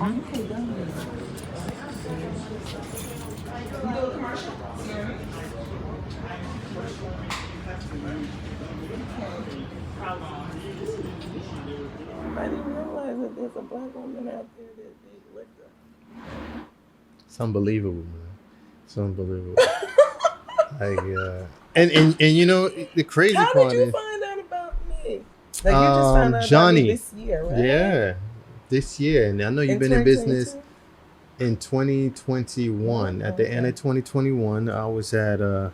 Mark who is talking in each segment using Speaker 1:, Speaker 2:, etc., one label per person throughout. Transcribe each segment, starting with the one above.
Speaker 1: I didn't realize that there's a black woman out there that needs liquor.
Speaker 2: It's unbelievable, man. It's unbelievable. And you know the crazy
Speaker 1: How
Speaker 2: part
Speaker 1: did you
Speaker 2: is
Speaker 1: find out about me? Like you just found out
Speaker 2: Johnny.
Speaker 1: about me this year, right?
Speaker 2: Yeah, this year, and I know you've been in business in 2021. At the end of 2021, I was at an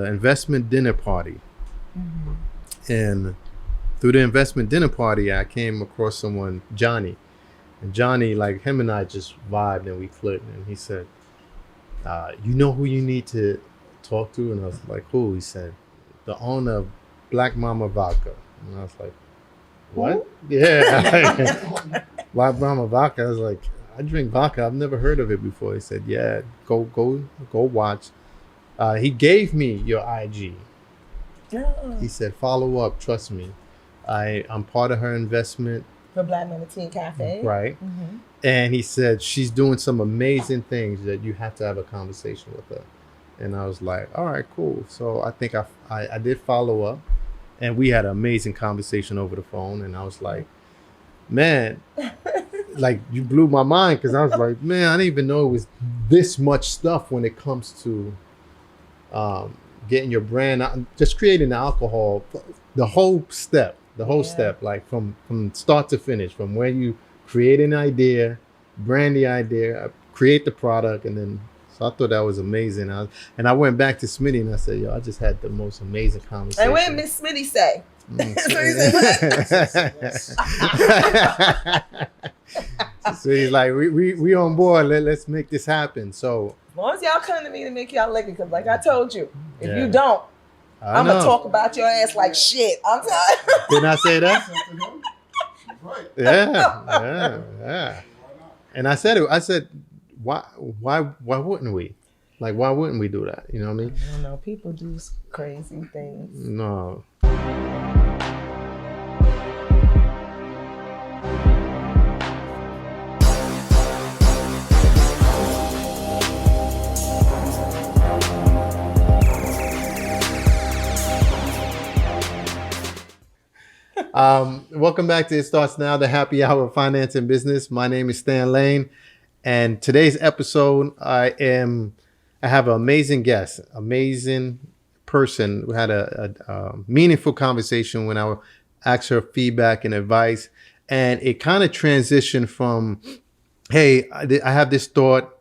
Speaker 2: investment dinner party, and through the investment dinner party, I came across someone, Johnny, and Johnny, like him and I just vibed and we clicked, and he said, "You know who you need to talk to?" And I was like, "Who?" He said, "The owner of Black Momma Vodka." And I was like, "What?" Yeah, Black Momma Vodka. I was like, "I drink vodka. I've never heard of it before." He said, "Yeah, go watch." He gave me your IG. He said, "Follow up. Trust me. I'm part of her investment."
Speaker 1: For Black Momma Tea and Cafe.
Speaker 2: Right. And he said, "She's doing some amazing things that you have to have a conversation with her." And I was like, "All right, cool." So I think I did follow up, and we had an amazing conversation over the phone. And I was like, "Man," like you blew my mind, because I was like, "Man, I didn't even know it was this much stuff when it comes to getting your brand out, just creating the alcohol, the whole step, like from start to finish, from where you create an idea, brand the idea, create the product, and then." So I thought that was amazing. I went back to Smitty and I said, "Yo, I just had the most amazing conversation."
Speaker 1: And what did Miss Smitty say?
Speaker 2: So he's like, we on board. Let's make this happen. So
Speaker 1: as long as y'all come to me to make y'all liquor, because like I told you, if you don't, I'm gonna talk about your ass like shit. I'm telling you.
Speaker 2: Didn't I say that? Yeah. And I said it. I said, why wouldn't we? Like, why wouldn't we do that? You know what I mean?
Speaker 1: I don't know. People do crazy things.
Speaker 2: No. Welcome back to It Starts Now, the Happy Hour of Finance and Business. My name is Stan Lane, and today's episode, I have an amazing guest, amazing person. We had a meaningful conversation when I asked her feedback and advice, and it kind of transitioned from, "Hey, I have this thought.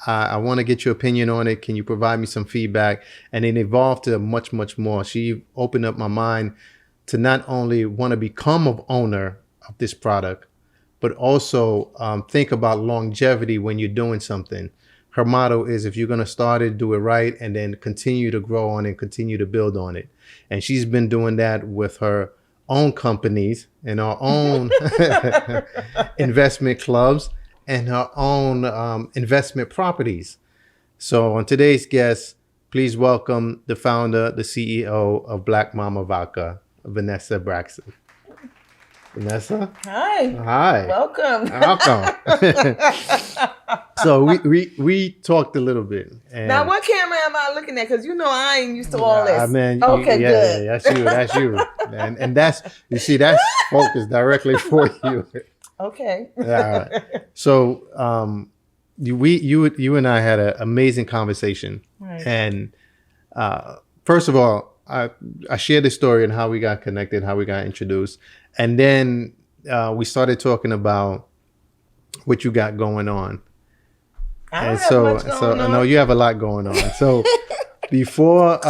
Speaker 2: I want to get your opinion on it. Can you provide me some feedback?" And it evolved to much, much more. She opened up my mind to not only want to become an owner of this product, but also think about longevity when you're doing something. Her motto is, if you're going to start it, do it right, and then continue to grow on it, continue to build on it. And she's been doing that with her own companies and her own investment clubs and her own investment properties. So on today's guest, please welcome the founder, the CEO of Black Momma Vodka, Vanessa Braxton. Vanessa?
Speaker 1: Hi. Welcome.
Speaker 2: So we talked a little bit. And
Speaker 1: now, what camera am I looking at? Because you know I ain't used to all this.
Speaker 2: Man,
Speaker 1: okay, good.
Speaker 2: Yeah, that's you. And that's, you see, that's focused directly for you.
Speaker 1: Okay.
Speaker 2: So you and I had an amazing conversation.
Speaker 1: Right.
Speaker 2: And first of all, I shared the story and how we got connected, how we got introduced. And then we started talking about what you got going on.
Speaker 1: I don't have much going on.
Speaker 2: I know you have a lot going on. So before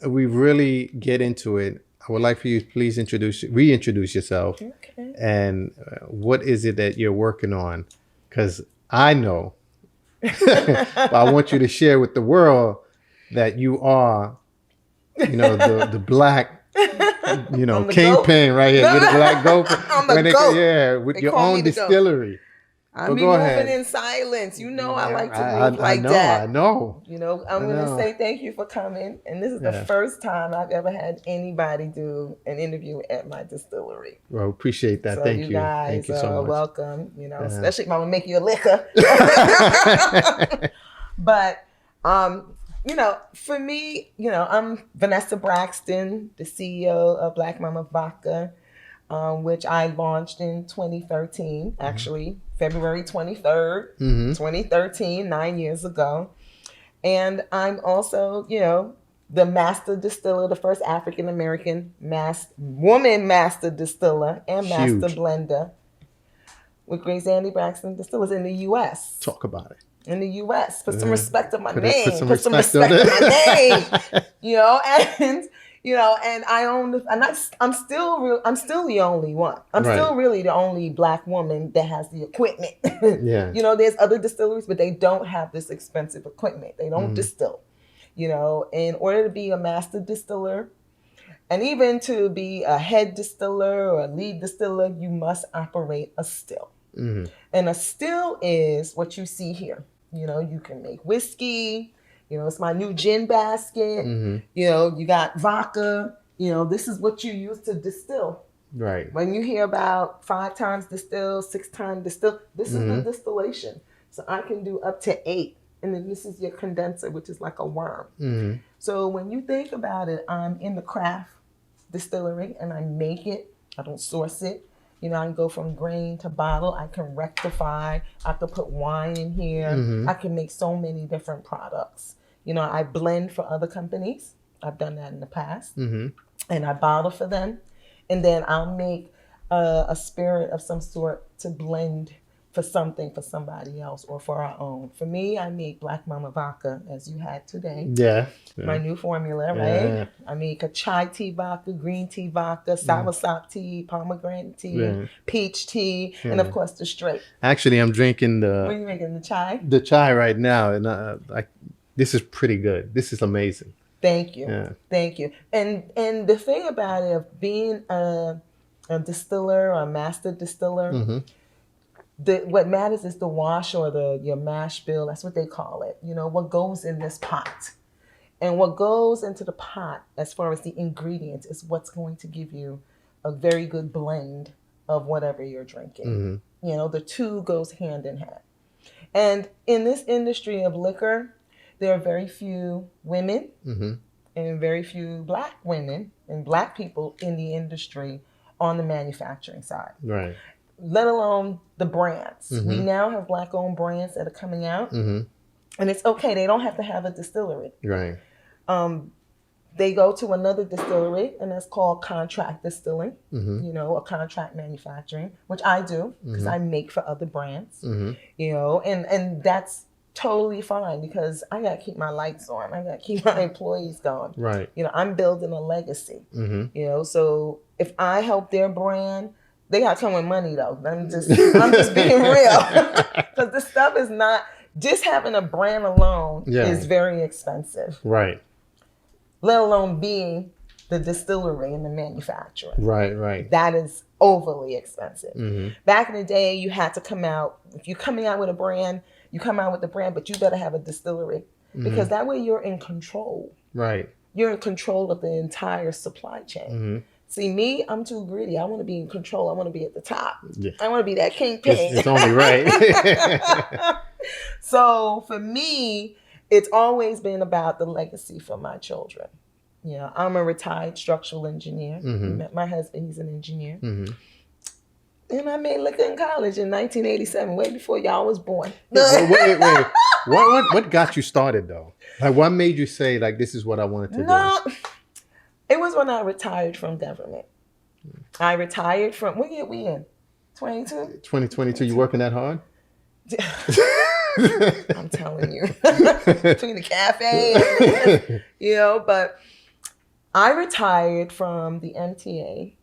Speaker 2: we really get into it, I would like for you to please reintroduce yourself.
Speaker 1: Okay.
Speaker 2: And what is it that you're working on? Because I know, but I want you to share with the world that you are, the black, kingpin right here. You're the black goat.
Speaker 1: I'm the goat.
Speaker 2: With your own distillery.
Speaker 1: I be moving in silence. You know, I like to move like that.
Speaker 2: I know.
Speaker 1: You know, I'm going to say thank you for coming. And this is the first time I've ever had anybody do an interview at my distillery.
Speaker 2: Well, appreciate that.
Speaker 1: So
Speaker 2: Thank you.
Speaker 1: Guys
Speaker 2: thank you so much.
Speaker 1: Welcome. You know, especially if I'm going to make you a liquor. But, you know, for me, you know, I'm Vanessa Braxton, the CEO of Black Momma Vodka, which I launched in 2013, actually, February 23rd, 2013, 9 years ago. And I'm also, you know, the Master Distiller, the first African-American woman Master Distiller and Master Blender with Vanessa Braxton Distillers in the U.S.
Speaker 2: Talk about it.
Speaker 1: In the U.S. Put some respect on my name.
Speaker 2: Put some respect on
Speaker 1: my name. You know, and you know, and I own. I'm still the only one. I'm still really the only Black woman that has the equipment. You know, there's other distilleries, but they don't have this expensive equipment. They don't distill. You know, in order to be a master distiller, and even to be a head distiller or a lead distiller, you must operate a still. And a still is what you see here. You know, you can make whiskey. You know, it's my new gin basket. You know, you got vodka. You know, this is what you use to distill.
Speaker 2: Right.
Speaker 1: When you hear about 5 times distill, 6 times distill, this is the distillation. So I can do up to 8. And then this is your condenser, which is like a worm. So when you think about it, I'm in the craft distillery and I make it. I don't source it. You know, I can go from grain to bottle. I can rectify. I can put wine in here. I can make so many different products. You know, I blend for other companies. I've done that in the past. And I bottle for them. And then I'll make a spirit of some sort to blend for something for somebody else or for our own. For me, I make Black Momma Vodka, as you had today. My new formula, right? I make a chai tea vodka, green tea vodka, soursop tea, pomegranate tea, peach tea, and of course the straight.
Speaker 2: Actually, I'm drinking the...
Speaker 1: What are you making, the chai?
Speaker 2: The chai right now, and this is pretty good. This is amazing.
Speaker 1: Thank you. Thank you. And the thing about it, of being a distiller or a master distiller, what matters is the wash or your mash bill. That's what they call it. You know, what goes in this pot. And what goes into the pot, as far as the ingredients, is what's going to give you a very good blend of whatever you're drinking. You know, the two goes hand in hand. And in this industry of liquor, there are very few women and very few Black women and Black people in the industry on the manufacturing side. Right. Let alone the brands. We now have Black-owned brands that are coming out. And it's okay. They don't have to have a distillery. Right. They go to another distillery, and that's called contract distilling, you know, or contract manufacturing, which I do because I make for other brands, you know, and that's totally fine because I got to keep my lights on. I got to keep my employees going. Right. You know, I'm building a legacy, you know, so if I help their brand, they got to come with money though. I'm just being real because this stuff is not, just having a brand alone is very expensive. Right. Let alone being the distillery and the manufacturer. Right. That is overly expensive. Back in the day, you had to come out, if you're coming out with a brand, you come out with the brand, but you better have a distillery because that way you're in control. Right. You're in control of the entire supply chain. See, me, I'm too greedy. I want to be in control. I want to be at the top. I want to be that kingpin.
Speaker 2: It's only right.
Speaker 1: So for me, it's always been about the legacy for my children. You know, I'm a retired structural engineer. My husband, he's an engineer. And I made liquor in college in 1987, way before y'all was born.
Speaker 2: Wait. What got you started, though? Like, what made you say, like, this is what I wanted to do?
Speaker 1: It was when I retired from government. I retired from, what year we in? 22?
Speaker 2: 2022. You working that hard?
Speaker 1: I'm telling you. Between the cafe, you know, but I retired from the MTA,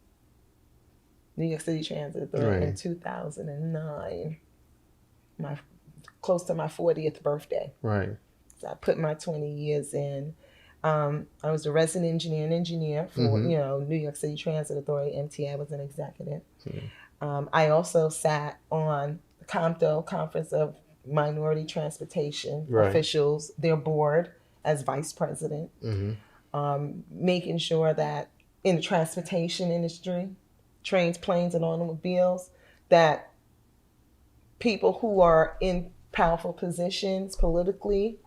Speaker 1: New York City Transit Authority, in 2009, close to my 40th birthday. Right. So I put my 20 years in. I was a resident engineer for, you know, New York City Transit Authority, MTA. I was an executive. I also sat on COMTO, Conference of Minority Transportation
Speaker 2: Right.
Speaker 1: Officials, their board as vice president, making sure that in the transportation industry, trains, planes, and automobiles, that people who are in powerful positions politically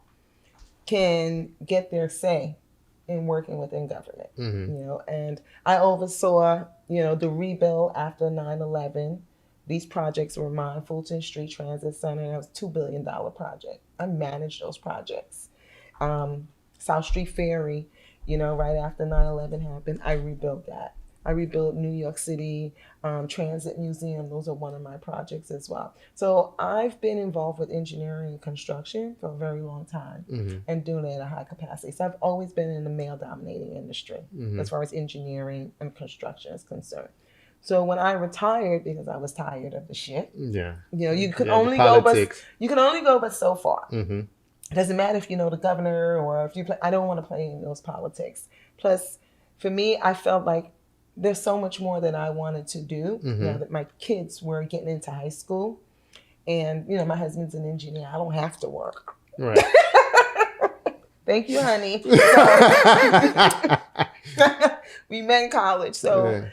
Speaker 1: can get their say in working within government. And I oversaw, the rebuild after 9/11. These projects were mine. Fulton Street Transit Center, that was a $2 billion project. I managed those projects. South Street Ferry, right after 9/11 happened, I rebuilt that. I rebuilt New York City Transit Museum. Those are one of my projects as well. So I've been involved with engineering and construction for a very long time and doing it at a high capacity. So I've always been in the male-dominating industry as far as engineering and construction is concerned. So when I retired, because I was tired of the shit, you could only go but so far. It doesn't matter if you know the governor or if you play. I don't want to play in those politics. Plus, for me, I felt like there's so much more that I wanted to do. Now that my kids were getting into high school, and my husband's an engineer, I don't have to work.
Speaker 2: Right.
Speaker 1: Thank you, honey. We met in college, so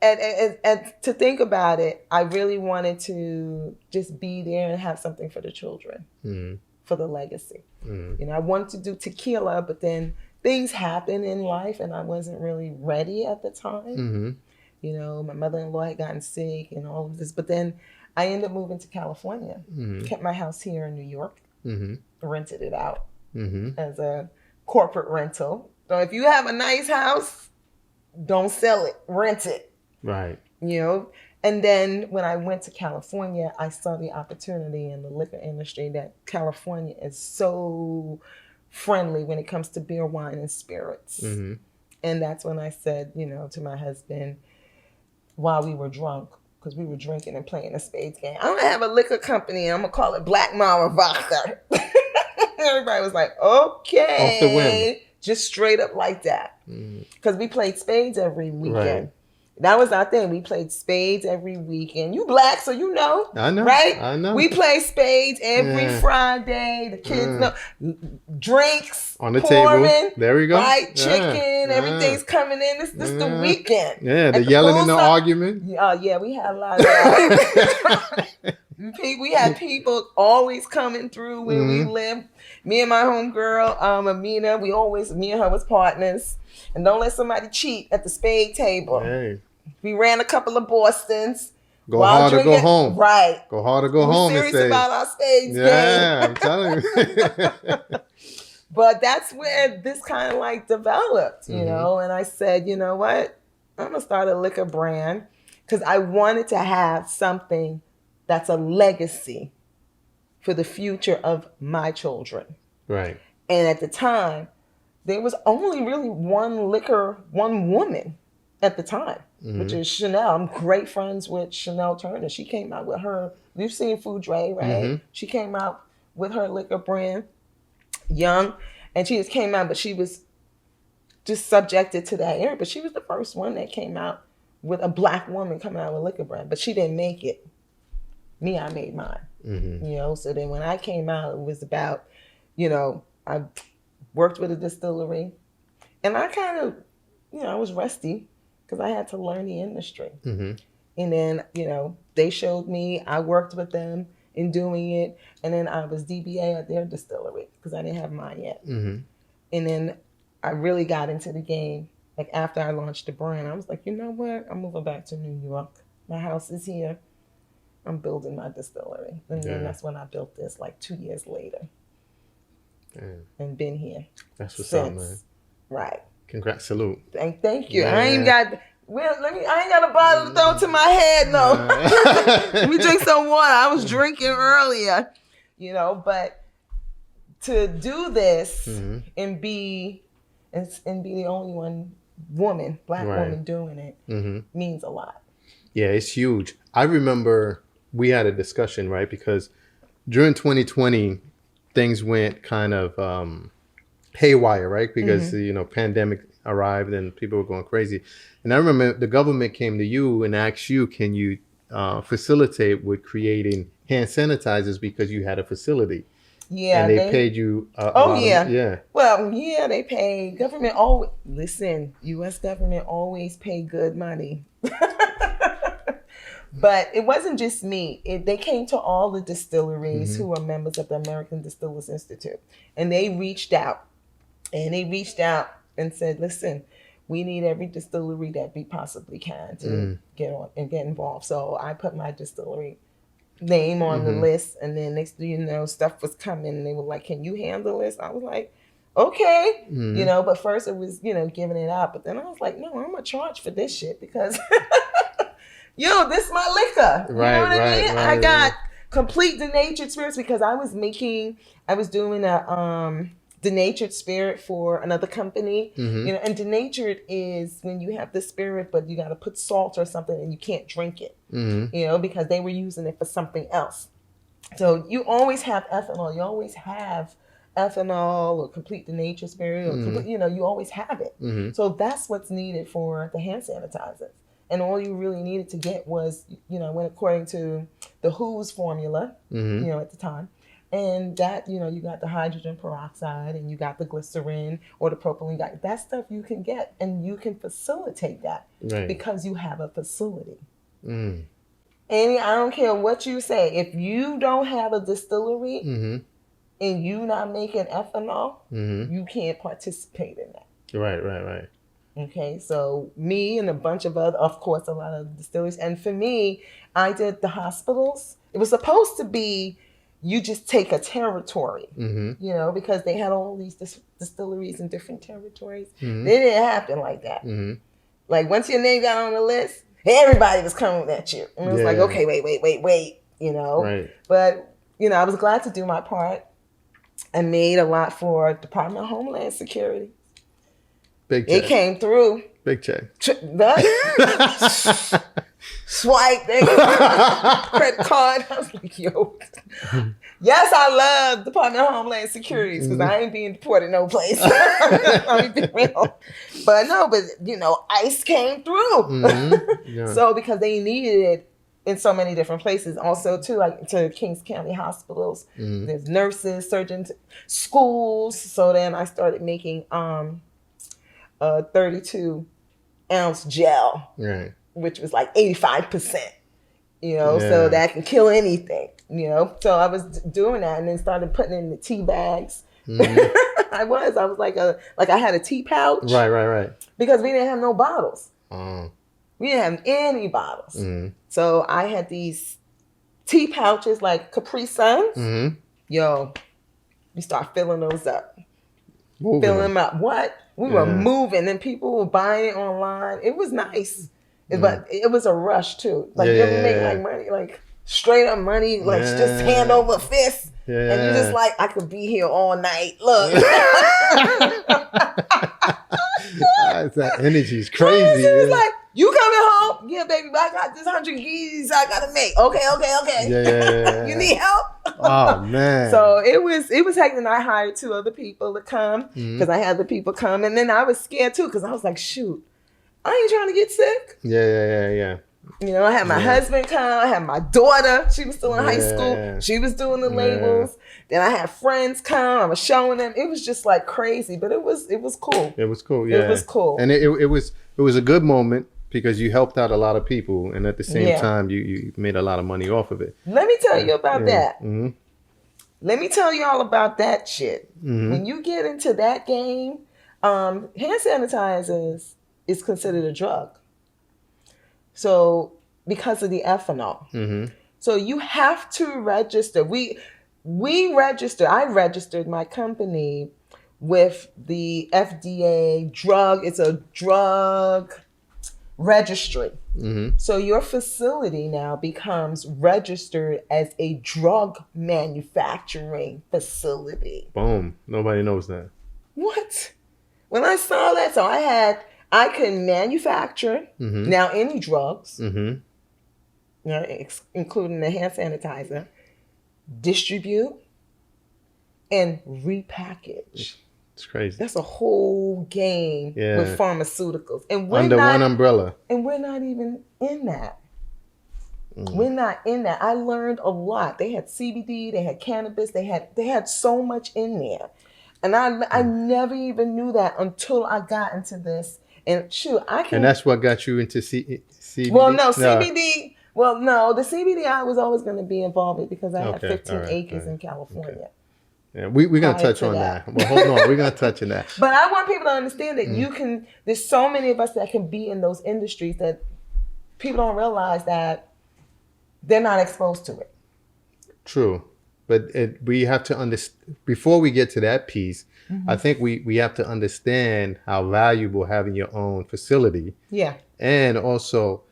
Speaker 1: And to think about it, I really wanted to just be there and have something for the children, for the legacy. I wanted to do tequila, but then things happened in life and I wasn't really ready at the time. My mother-in-law had gotten sick and all of this, but then I ended up moving to California, kept my house here in New York, rented it out as a corporate rental. So if you have a nice house, don't sell it, rent it.
Speaker 2: Right.
Speaker 1: And then when I went to California, I saw the opportunity in the liquor industry that California is so friendly when it comes to beer, wine, and spirits. And that's when I said, to my husband, while we were drunk, because we were drinking and playing a spades game, I'm going to have a liquor company and I'm going to call it Black Momma Vodka. Everybody was like, okay.
Speaker 2: Off the whim.
Speaker 1: Just straight up like that. Because we played spades every weekend.
Speaker 2: Right.
Speaker 1: That was our thing. We played spades every weekend. You Black, so you know.
Speaker 2: I know.
Speaker 1: Right?
Speaker 2: I know.
Speaker 1: We play spades every Friday. The kids know. Drinks.
Speaker 2: On the
Speaker 1: pouring,
Speaker 2: table. There we go.
Speaker 1: Right? Chicken. Everything's coming in. This is the weekend.
Speaker 2: Yeah, the yelling and the argument.
Speaker 1: Yeah, we had a lot of that. We had people always coming through where we lived. Me and my homegirl, Amina, me and her was partners. And don't let somebody cheat at the spade table. Hey. We ran a couple of Bostons.
Speaker 2: Go hard or go home.
Speaker 1: Right.
Speaker 2: Go hard or go home.
Speaker 1: We're serious about our spades game.
Speaker 2: Yeah, I'm telling you.
Speaker 1: But that's where this kind of like developed, and I said, you know what? I'm going to start a liquor brand because I wanted to have something that's a legacy for the future of my children.
Speaker 2: Right.
Speaker 1: And at the time, there was only really one woman at the time, which is Chanel. I'm great friends with Chanel Turner. She came out with her, you've seen Food Dre, right? She came out with her liquor brand, young, and she just came out, but she was just subjected to that era. But she was the first one that came out with a Black woman coming out with a liquor brand, but she didn't make it. Me, I made mine. So then when I came out, it was about, I worked with a distillery, and I kind of, I was rusty because I had to learn the industry. And then, they showed me, I worked with them in doing it, and then I was DBA at their distillery because I didn't have mine yet. And then I really got into the game. Like after I launched the brand, I was like, you know what? I'm moving back to New York. My house is here. I'm building my distillery. And then that's when I built this like 2 years later. And been here.
Speaker 2: That's what's up, man.
Speaker 1: Right.
Speaker 2: Congrats, salute.
Speaker 1: Thank you. I ain't got a bottle to throw to my head, no. Let me drink some water. I was drinking earlier, but to do this and be the only Black woman doing it means a lot.
Speaker 2: Yeah, it's huge. I remember we had a discussion, right? Because during 2020, things went kind of haywire, right? Because, pandemic arrived and people were going crazy. And I remember the government came to you and asked you, can you facilitate with creating hand sanitizers because you had a facility.
Speaker 1: Yeah,
Speaker 2: and they paid you a
Speaker 1: oh
Speaker 2: lot
Speaker 1: yeah.
Speaker 2: of, yeah.
Speaker 1: Well, yeah, they pay. Government always listen. U.S. government always pay good money. But it wasn't just me. They came to all the distilleries who are members of the American Distillers Institute, and they reached out, and said, "Listen, we need every distillery that we possibly can to get on and get involved." So I put my distillery name on the list, and then next thing you know, stuff was coming, and they were like, "Can you handle this?" I was like, "Okay," you know. But first it was, giving it out, but then I was like, "No, I'm gonna charge for this shit because, this is my liquor."
Speaker 2: Right,
Speaker 1: you know what I mean?
Speaker 2: right,
Speaker 1: I got complete denatured spirits because I was doing a denatured spirit for another company, and denatured is when you have the spirit, but you got to put salt or something, and you can't drink it, because they were using it for something else. So you always have ethanol. You always have ethanol or complete denatured spirit, or complete, you always have it. So that's what's needed for the hand sanitizers. And all you really needed to get was, went according to the WHO's formula, at the time. And that, you got the hydrogen peroxide and you got the glycerin or the propylene. That stuff you can get, and you can facilitate that because you have a facility. And I don't care what you say. If you don't have a distillery and you not making ethanol, you can't participate in that.
Speaker 2: Right.
Speaker 1: Okay, so me and a bunch of other, of course, a lot of distilleries. And for me, I did the hospitals. It was supposed to be you just take a territory, because they had all these distilleries in different territories. It didn't happen like that. Like once your name got on the list, everybody was coming at you. And it was like, okay, wait,
Speaker 2: Right.
Speaker 1: But, I was glad to do my part. I made a lot for Department of Homeland Security.
Speaker 2: Big check.
Speaker 1: It came through.
Speaker 2: Big check.
Speaker 1: Swipe, credit card. I was like, yo. Yes, I love Department of Homeland Security because I ain't being deported no place. I'm being real. But ICE came through. So because they needed it in so many different places. Also, too, like to Kings County hospitals. There's nurses, surgeons, schools. So then I started making 32-ounce gel.
Speaker 2: Right.
Speaker 1: Which was like 85%, so that can kill anything, So I was doing that and then started putting in the tea bags. I was like I had a tea pouch.
Speaker 2: Right.
Speaker 1: Because we didn't have no bottles. We didn't have any bottles. So I had these tea pouches like Capri Suns. Yo, we start filling those up. Filling them up. What? We were moving and people were buying it online. It was nice. But it was a rush too. Like you ever make like money, like straight up money, like just hand over fist. And you just like, I could be here all night. Look.
Speaker 2: That energy is crazy.
Speaker 1: It was like, you coming home? Yeah, baby, I got this 100 G's I gotta make. Okay.
Speaker 2: Yeah.
Speaker 1: You need help?
Speaker 2: Oh man.
Speaker 1: So it was hectic. And I hired 2 other people to come because I had the people come, and then I was scared too because I was like, shoot, I ain't trying to get sick.
Speaker 2: Yeah.
Speaker 1: I had my husband come. I had my daughter. She was still in high school. She was doing the labels. Then I had friends come. I was showing them. It was just like crazy, but it was cool.
Speaker 2: It was cool. Yeah,
Speaker 1: it was cool.
Speaker 2: And it was a good moment because you helped out a lot of people, and at the same time, you made a lot of money off of it.
Speaker 1: Let me tell you about that. Let me tell you all about that shit. When you get into that game, hand sanitizers is considered a drug. So because of the ethanol. So you have to register. We registered. I registered my company with the FDA drug. It's a drug registry. So your facility now becomes registered as a drug manufacturing facility.
Speaker 2: Boom. Nobody knows that.
Speaker 1: What? When I saw that, so I can manufacture now any drugs, including the hand sanitizer, distribute, and repackage.
Speaker 2: It's crazy.
Speaker 1: That's a whole game with pharmaceuticals. And
Speaker 2: under one umbrella.
Speaker 1: And we're not even in that. We're not in that. I learned a lot. They had CBD, they had cannabis, they had so much in there. And I never even knew that until I got into this. And shoot, I can.
Speaker 2: And that's what got you into CBD?
Speaker 1: Well, no, CBD. Well, no, the CBD I was always going to be involved with because I had 15 acres in California.
Speaker 2: Okay. Yeah, we're going to touch on that. Well, hold on. We're going to touch on that.
Speaker 1: But I want people to understand that you can, there's so many of us that can be in those industries that people don't realize that they're not exposed to it.
Speaker 2: True. But we have to understand, before we get to that piece, I think we have to understand how valuable having your own facility.
Speaker 1: Yeah.
Speaker 2: And also,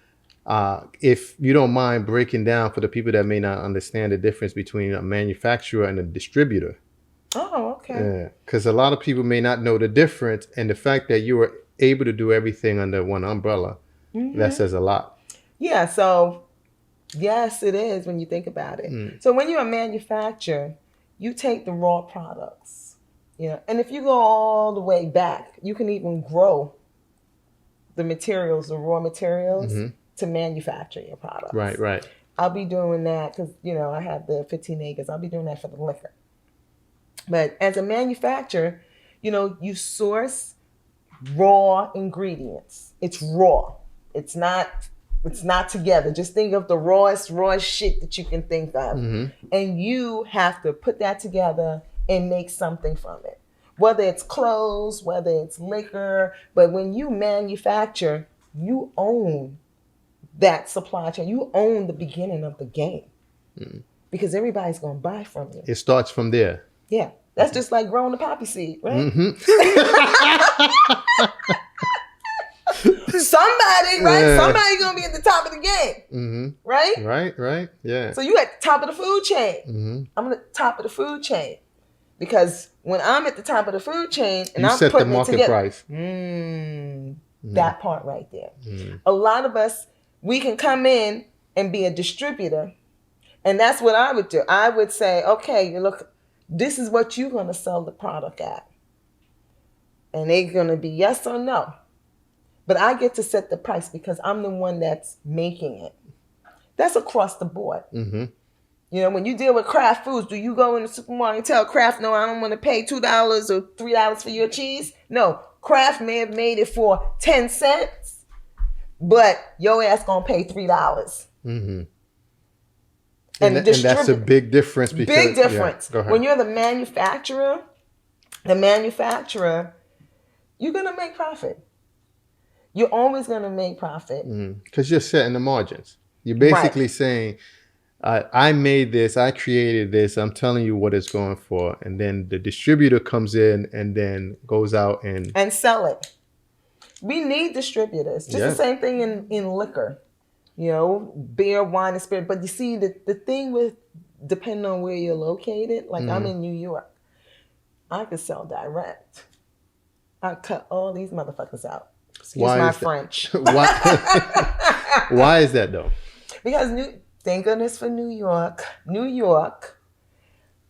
Speaker 2: if you don't mind breaking down for the people that may not understand the difference between a manufacturer and a distributor.
Speaker 1: Oh, okay.
Speaker 2: Yeah, because a lot of people may not know the difference, and the fact that you were able to do everything under one umbrella, that says a lot.
Speaker 1: Yeah, so yes, it is when you think about it. So when you're a manufacturer, you take the raw products, and if you go all the way back, you can even grow the materials, the raw materials, to manufacture your products.
Speaker 2: Right.
Speaker 1: I'll be doing that because, I have the 15 acres. I'll be doing that for the liquor. But as a manufacturer, you source raw ingredients. It's raw. It's not together. Just think of the rawest shit that you can think of. And you have to put that together and make something from it. Whether it's clothes, whether it's liquor. But when you manufacture, you own that supply chain. You own the beginning of the game. Because everybody's going to buy from you.
Speaker 2: It starts from there.
Speaker 1: Yeah. That's just like growing a poppy seed, right? Somebody, right? Yeah. Somebody's going to be at the top of the game, right?
Speaker 2: Right, yeah.
Speaker 1: So you at the top of the food chain. I'm at the top of the food chain. Because when I'm at the top of the food chain and I'm
Speaker 2: set
Speaker 1: putting
Speaker 2: the market
Speaker 1: it together,
Speaker 2: price.
Speaker 1: That part right there. A lot of us, we can come in and be a distributor. And that's what I would do. I would say, okay, look, this is what you're going to sell the product at. And they're going to be yes or no. But I get to set the price because I'm the one that's making it. That's across the board. When you deal with Kraft Foods, do you go in the supermarket and tell Kraft, no, I don't want to pay $2 or $3 for your cheese? No, Kraft may have made it for 10 cents, but your ass going to pay $3.
Speaker 2: And that's a big difference.
Speaker 1: Big difference. Yeah, when you're the manufacturer, you're going to make profit. You're always going to make profit.
Speaker 2: Because you're setting the margins. You're basically saying, I made this, I created this, I'm telling you what it's going for. And then the distributor comes in and then goes out and
Speaker 1: sell it. We need distributors. Just the same thing in liquor. Beer, wine, and spirit. But you see, the thing with, depending on where you're located, like I'm in New York, I could sell direct. I cut all these motherfuckers out. Excuse my French.
Speaker 2: Why is that though?
Speaker 1: Because thank goodness for New York.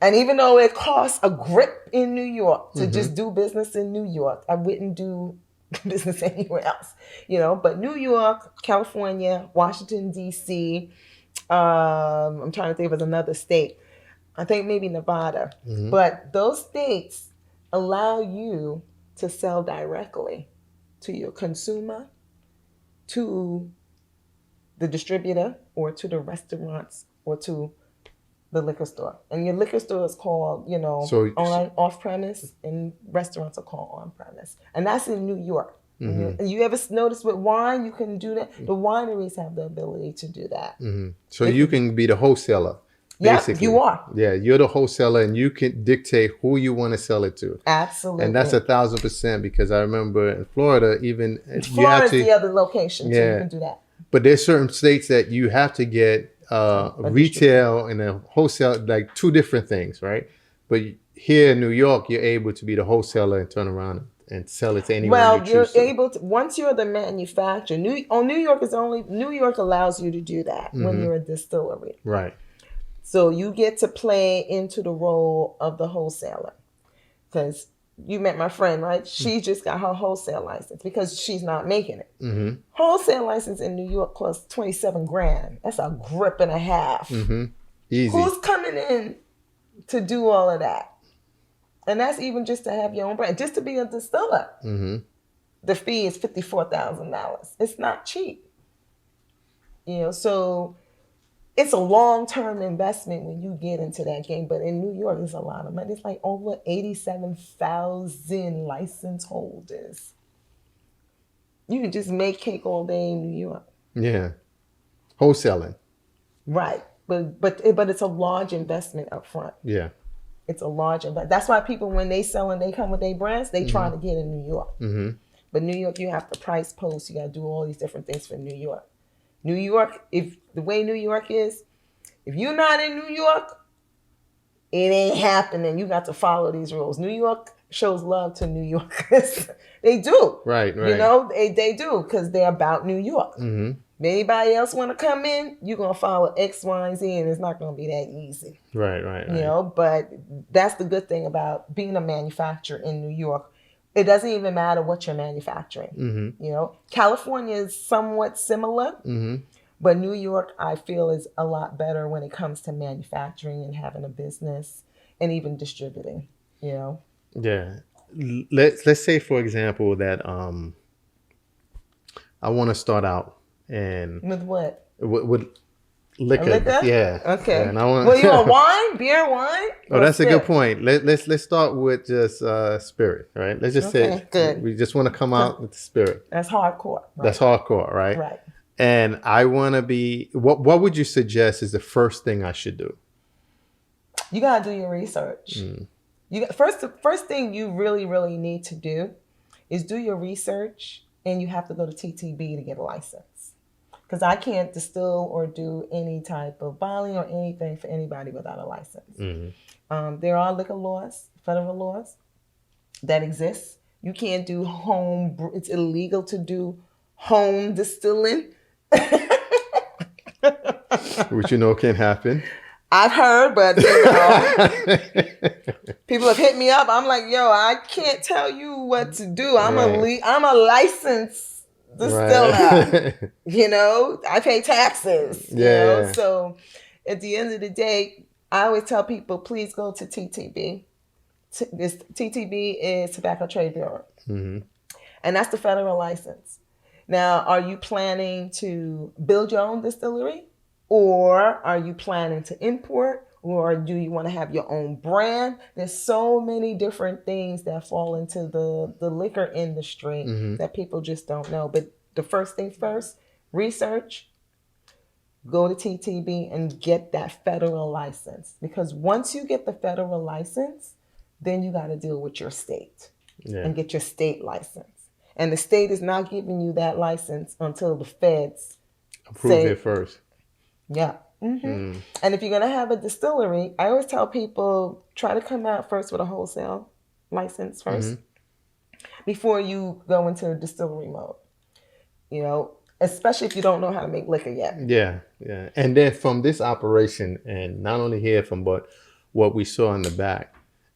Speaker 1: And even though it costs a grip in New York to just do business in New York, I wouldn't do business anywhere else, but New York, California, Washington, D.C., I'm trying to think of another state. I think maybe Nevada. But those states allow you to sell directly to your consumer, to the distributor, or to the restaurants, or to the liquor store. And your liquor store is called, off-premise, and restaurants are called on-premise. And that's in New York. And you ever notice with wine, you can do that? The wineries have the ability to do that.
Speaker 2: So you can be the wholesaler, basically.
Speaker 1: Yeah, you are.
Speaker 2: Yeah, you're the wholesaler, and you can dictate who you want to sell it to.
Speaker 1: Absolutely.
Speaker 2: And that's 1,000%, because I remember in Florida, even...
Speaker 1: Florida's the other location, so you can do that.
Speaker 2: But there's certain states that you have to get retail and a wholesale, like two different things, right? But here in New York, you're able to be the wholesaler and turn around and sell it to anyone you choose.
Speaker 1: Well, you're able to, once you're the manufacturer, New York allows you to do that when you're a distillery.
Speaker 2: Right.
Speaker 1: So you get to play into the role of the wholesaler. Because you met my friend, right? She just got her wholesale license because she's not making it. Wholesale license in New York costs 27 grand. That's a grip and a half.
Speaker 2: Easy.
Speaker 1: Who's coming in to do all of that? And that's even just to have your own brand, just to be a distiller. The fee is $54,000. It's not cheap. So it's a long-term investment when you get into that game. But in New York, it's a lot of money. It's like over 87,000 license holders. You can just make cake all day in New York.
Speaker 2: Yeah. Wholesaling.
Speaker 1: Right. But it's a large investment up front.
Speaker 2: Yeah.
Speaker 1: It's a large investment. That's why people, when they sell and they come with their brands, they try to get in New York. But New York, you have to price post. You got to do all these different things for New York. New York, if the way New York is, if you're not in New York, it ain't happening. You got to follow these rules. New York shows love to New Yorkers. They do.
Speaker 2: Right.
Speaker 1: They do because they're about New York. If anybody else want to come in, you're going to follow X, Y, and Z, and it's not going to be that easy.
Speaker 2: Right.
Speaker 1: But that's the good thing about being a manufacturer in New York. It doesn't even matter what you're manufacturing. California is somewhat similar, but New York, I feel, is a lot better when it comes to manufacturing and having a business and even distributing.
Speaker 2: Yeah. Let's say, for example, that I want to start out and
Speaker 1: with what?
Speaker 2: With liquor. Yeah.
Speaker 1: Okay.
Speaker 2: And I want.
Speaker 1: Well, you want wine? Beer, wine?
Speaker 2: Oh, that's a good point. Let's start with just spirit, right? Let's just say
Speaker 1: good.
Speaker 2: We just want to come out with the spirit.
Speaker 1: That's hardcore. Right?
Speaker 2: That's hardcore, right?
Speaker 1: Right.
Speaker 2: And I want to be. What would you suggest is the first thing I should do?
Speaker 1: You gotta do your research. The first thing you really, really need to do is do your research, and you have to go to TTB to get a license. Because I can't distill or do any type of bottling or anything for anybody without a license. There are liquor laws, federal laws, that exist. You can't do it's illegal to do home distilling.
Speaker 2: Which can happen.
Speaker 1: I've heard, but people have hit me up. I'm like, I can't tell you what to do. I'm a licensed distiller. I pay taxes. So at the end of the day, I always tell people, please go to TTB. TTB is Tobacco Trade Bureau. And that's the federal license. Now, are you planning to build your own distillery? Or are you planning to import? Or do you want to have your own brand? There's so many different things that fall into the liquor industry that people just don't know. But the first things first, research, go to TTB and get that federal license. Because once you get the federal license, then you got to deal with your state and get your state license. And the state is not giving you that license until the feds
Speaker 2: approve it first.
Speaker 1: Yeah. And if you're going to have a distillery, I always tell people, try to come out first with a wholesale license first before you go into distillery mode. Especially if you don't know how to make liquor yet.
Speaker 2: Yeah. And then from this operation, and not only here but what we saw in the back,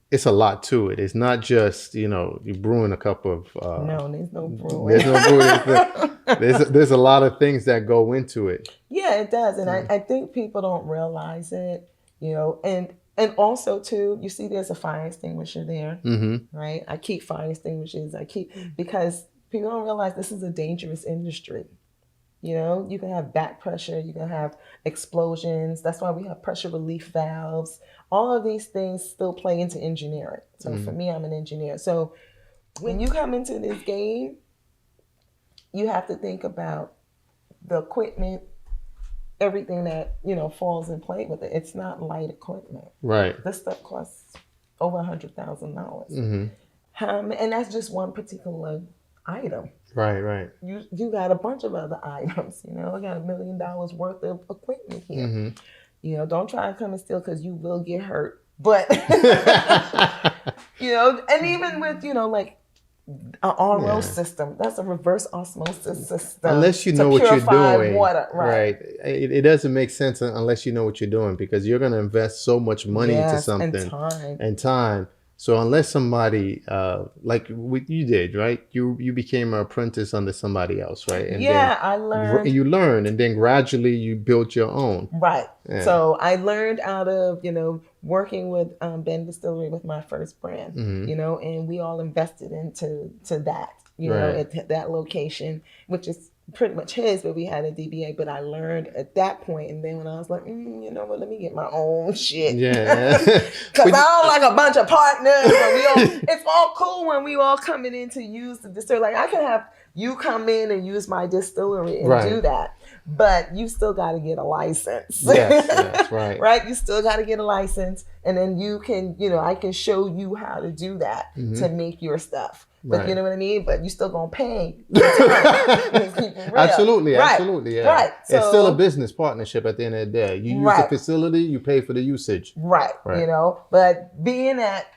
Speaker 2: it's a lot to it. It's not just, you're brewing a cup of...
Speaker 1: no, there's no brewing.
Speaker 2: There's no brewing. There's a lot of things that go into it.
Speaker 1: Yeah, it does. And I think people don't realize it, and also too, you see there's a fire extinguisher there, right? I keep fire extinguishers. Because people don't realize this is a dangerous industry. You can have back pressure, you can have explosions. That's why we have pressure relief valves. All of these things still play into engineering. So for me, I'm an engineer. So when you come into this game, you have to think about the equipment, everything that, falls in play with it. It's not light equipment.
Speaker 2: Right.
Speaker 1: This stuff costs over $100,000. And that's just one particular item.
Speaker 2: Right.
Speaker 1: You got a bunch of other items, I got $1 million worth of equipment here. Don't try and come and steal because you will get hurt. But, and even with, like an RO system, that's a reverse osmosis system.
Speaker 2: Unless you know what you're doing.
Speaker 1: Water. Right.
Speaker 2: It doesn't make sense unless you know what you're doing, because you're going to invest so much money into something.
Speaker 1: And time.
Speaker 2: So unless somebody like what you did, right? You became an apprentice under somebody else, right? And
Speaker 1: Yeah, I learned.
Speaker 2: you learned, and then gradually you built your own.
Speaker 1: Right.
Speaker 2: Yeah.
Speaker 1: So I learned out of, working with Ben Distillery with my first brand, and we all invested into that,
Speaker 2: Right.
Speaker 1: at that location, which is pretty much his, but we had a DBA. But I learned at that point, and then when I was like, you know what, let me get my own shit.
Speaker 2: Yeah.
Speaker 1: Because I don't like a bunch of partners. But it's all cool when we all coming in to use the distillery. Like I can have you come in and use my distillery and do that. But you still got to get a license.
Speaker 2: Yes, right.
Speaker 1: Right? You still got to get a license. And then you can, I can show you how to do that to make your stuff. But you know what I mean? But you still going to pay.
Speaker 2: Absolutely.
Speaker 1: Right.
Speaker 2: Absolutely. Yeah.
Speaker 1: Right. So,
Speaker 2: it's still a business partnership at the end of the day. You use the facility, you pay for the usage.
Speaker 1: Right. But being that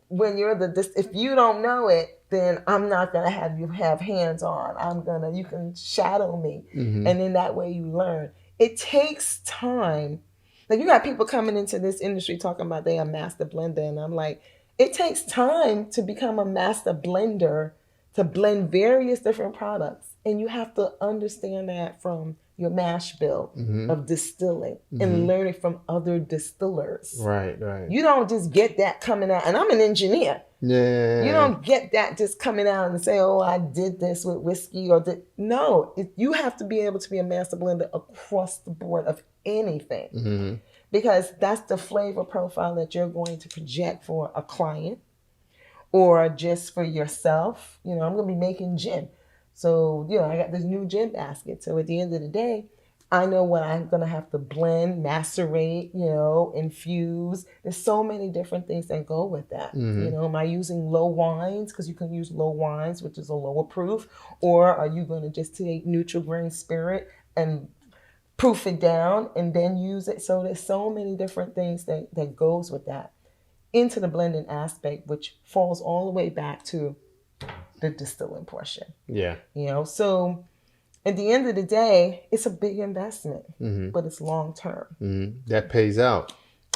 Speaker 1: when you're if you don't know it, then I'm not going to have you have hands on. You can shadow me. And then that way you learn. It takes time. Like you got people coming into this industry talking about they are master blender. And I'm like, it takes time to become a master blender, to blend various different products. And you have to understand that from your mash bill of distilling and learn it from other distillers.
Speaker 2: Right.
Speaker 1: You don't just get that coming out. And I'm an engineer.
Speaker 2: Yeah.
Speaker 1: You don't get that just coming out and say, oh, I did this with whiskey No, you have to be able to be a master blender across the board of anything. Because that's the flavor profile that you're going to project for a client or just for yourself. I'm going to be making gin. So, I got this new gin basket. So at the end of the day, I know what I'm going to have to blend, macerate, infuse. There's so many different things that go with that. Am I using low wines? Because you can use low wines, which is a lower proof. Or are you going to just take neutral grain spirit and proof it down and then use it? So there's so many different things that goes with that into the blending aspect, which falls all the way back to the distilling portion.
Speaker 2: Yeah.
Speaker 1: So at the end of the day, it's a big investment, but it's long term.
Speaker 2: That pays out.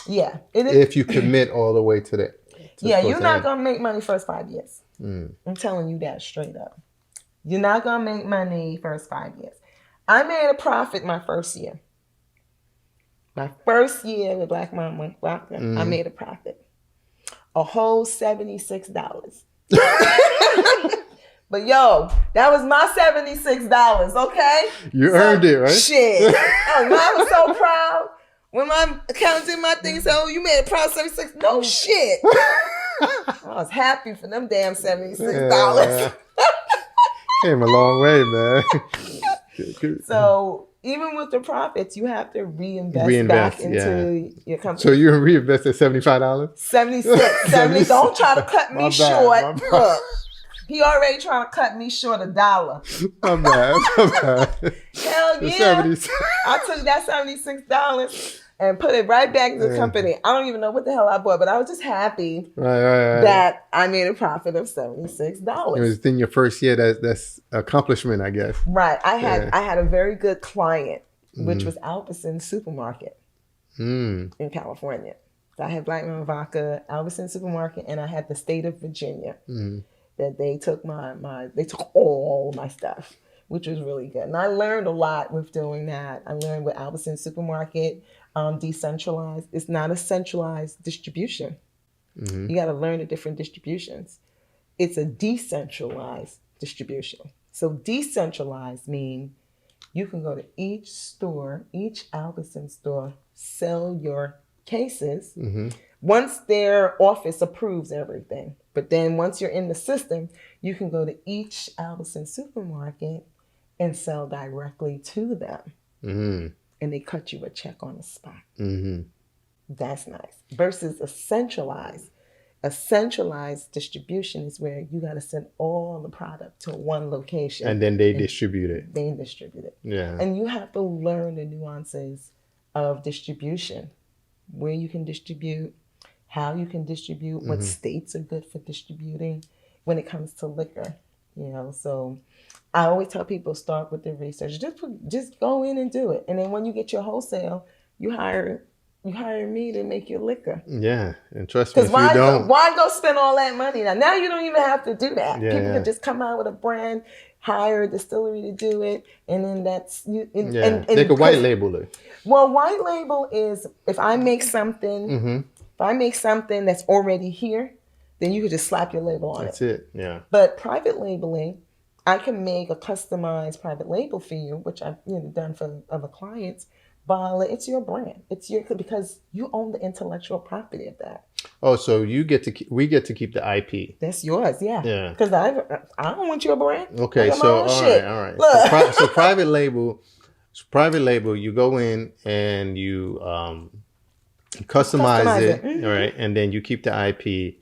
Speaker 1: Yeah. It is.
Speaker 2: If you commit all the way to the
Speaker 1: you're not going to make money first 5 years. I'm telling you that straight up. You're not going to make money first 5 years. I made a profit my first year. My first year with Black Momma Vodka, I made a profit. A whole $76. But that was my $76, okay?
Speaker 2: You earned it, right?
Speaker 1: Shit. I was so proud. When my accountant did my thing, said, oh, you made a profit $76. No shit. I was happy for them damn $76.
Speaker 2: Yeah. Came a long way, man.
Speaker 1: So even with the profits, you have to reinvest back into your company.
Speaker 2: So you reinvested $75?
Speaker 1: 76. 70. Don't try to cut me short. Look, he already trying to cut me short $1.
Speaker 2: I'm bad.
Speaker 1: Hell yeah. I took that $76 and put it right back to the company. I don't even know what the hell I bought, but I was just happy that I made a profit of $76.
Speaker 2: It was in your first year. That's accomplishment, I guess.
Speaker 1: Right. I had a very good client, which was Albertson Supermarket in California. So I had Black Momma Vodka, Albertson Supermarket, and I had the state of Virginia. That they took they took all my stuff, which was really good. And I learned a lot with doing that. I learned with Albertson Supermarket, decentralized. It's not a centralized distribution. You got to learn the different distributions. It's a decentralized distribution. So decentralized means you can go to each store, each Albertson store, sell your cases once their office approves everything. But then once you're in the system, you can go to each Albertson supermarket and sell directly to them. And they cut you a check on the spot. That's nice. Versus a centralized distribution is where you got to send all the product to one location.
Speaker 2: And then they distribute it.
Speaker 1: They distribute it.
Speaker 2: Yeah.
Speaker 1: And you have to learn the nuances of distribution, where you can distribute, how you can distribute, what states are good for distributing when it comes to liquor. So I always tell people start with the research. Just go in and do it. And then when you get your wholesale, you hire You hire me to make your liquor.
Speaker 2: Yeah, and trust me,
Speaker 1: Because
Speaker 2: if you don't,
Speaker 1: why go spend all that money now? Now you don't even have to do that.
Speaker 2: Yeah,
Speaker 1: People
Speaker 2: yeah.
Speaker 1: can just come out with a brand, hire a distillery to do it, and then that's you.
Speaker 2: yeah, they could white label it.
Speaker 1: Well, white label is if I make something,
Speaker 2: Mm-hmm.
Speaker 1: if I make something that's already here, then you could just slap your label on
Speaker 2: That's
Speaker 1: it.
Speaker 2: it. Yeah.
Speaker 1: But private labeling, I can make a customized private label for you, which I've done for other clients. But it's your brand. It's your because you own the intellectual property of that.
Speaker 2: Oh, so we get to keep the IP.
Speaker 1: That's yours, yeah.
Speaker 2: Yeah.
Speaker 1: Because I don't want your brand.
Speaker 2: Okay, so all right.
Speaker 1: Look.
Speaker 2: So private label, you go in and you customize it,
Speaker 1: Mm-hmm.
Speaker 2: all right, and then you keep the IP,